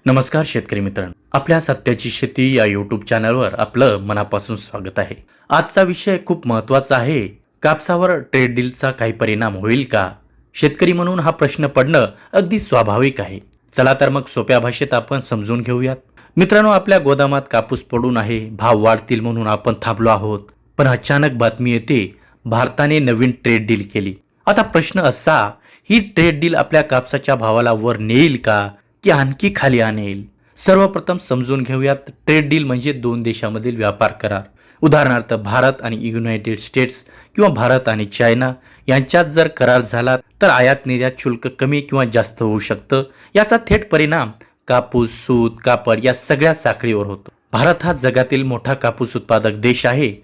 नमस्कार शेतकरी मित्रांनो, आपल्या सत्याची शेती या यूट्यूब चॅनलवर आपलं मनापासून स्वागत आहे। आजचा विषय खूप महत्त्वाचा आहे। कापसावर ट्रेड डीलचा काही परिणाम होईल का? शेतकरी म्हणून हा प्रश्न पडणं अगदी स्वाभाविक आहे। चला तर मग सोप्या भाषेत आपण समजून घेऊयात। मित्रांनो, आपल्या गोदामात कापूस पडून आहे, भाव वाढतील म्हणून आपण थांबलो आहोत, पण अचानक बातमी येते भारताने नवीन ट्रेड डील केली। आता प्रश्न असा, ही ट्रेड डील आपल्या कापसाच्या भावाला वर नेईल का की आणखी खाली आणेल? सर्वप्रथम समजून घेऊयात, ट्रेड डील म्हणजे दोन देशांमधील व्यापार करार। उदाहरणार्थ भारत आणि युनायटेड स्टेट्स किंवा भारत आणि चायना यांच्यात जर करार झाला तर आयात निर्यात शुल्क कमी किंवा जास्त होऊ शकतं। याचा थेट परिणाम कापूस, सूत, कापड या सगळ्या साखळीवर होतो। भारत हा जगातील मोठा कापूस उत्पादक देश आहे।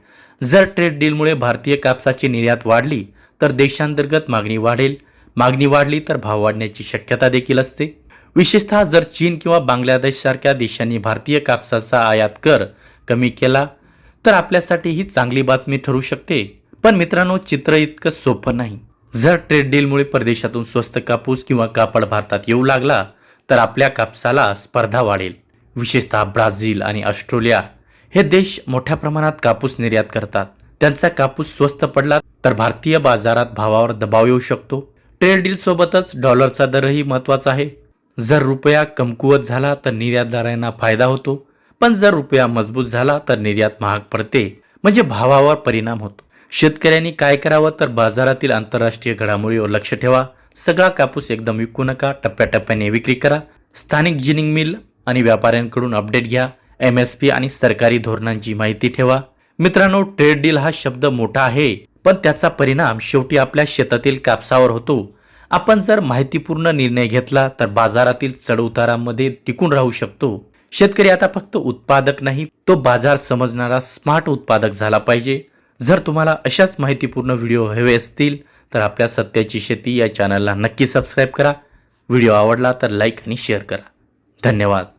जर ट्रेड डीलमुळे भारतीय कापसाची निर्यात वाढली तर देशांतर्गत मागणी वाढेल, मागणी वाढली तर भाव वाढण्याची शक्यता देखील असते। विशेषतः जर चीन किंवा बांगलादेश सारख्या देशांनी भारतीय कापसाचा आयात कर कमी केला तर आपल्यासाठी ही चांगली बातमी ठरू शकते। पण मित्रांनो, चित्र इतकं सोपं नाही। जर ट्रेड डीलमुळे परदेशातून स्वस्त कापूस किंवा कापड भारतात येऊ लागला तर आपल्या कापसाला स्पर्धा वाढेल। विशेषतः ब्राझील आणि ऑस्ट्रेलिया हे देश मोठ्या प्रमाणात कापूस निर्यात करतात। त्यांचा कापूस स्वस्त पडला तर भारतीय बाजारात भावावर दबाव येऊ शकतो। ट्रेड डील सोबतच डॉलरचा दरही महत्त्वाचा आहे। जर रुपया कमकुवत झाला तर निर्यातदारांना फायदा होतो, पण जर रुपया मजबूत झाला तर निर्यात महाग पडते, म्हणजे भावावर परिणाम होतो। शेतकऱ्यांनी काय करावं तर बाजारातील आंतरराष्ट्रीय घडामोडीवर लक्ष ठेवा। सगळा कापूस एकदम विकू नका, टप्प्याटप्प्याने विक्री करा। स्थानिक जिनिंग मिल आणि व्यापाऱ्यांकडून अपडेट घ्या। MSP आणि सरकारी धोरणांची माहिती ठेवा। मित्रांनो, ट्रेड डील हा शब्द मोठा आहे, पण त्याचा परिणाम शेवटी आपल्या शेतातील कापसावर होतो। आपण जर माहितीपूर्ण निर्णय घेतला तर बाजारातील चढउतारांमध्ये टिकून राहू शकतो। शेतकरी आता फक्त उत्पादक नाही, तो बाजार समजणारा स्मार्ट उत्पादक झाला पाहिजे। जर तुम्हाला अशाच माहितीपूर्ण व्हिडिओ हवे असतील तर आपल्या सत्याची शेती या चॅनलला नक्की सबस्क्राईब करा। व्हिडिओ आवडला तर लाईक आणि शेअर करा। धन्यवाद।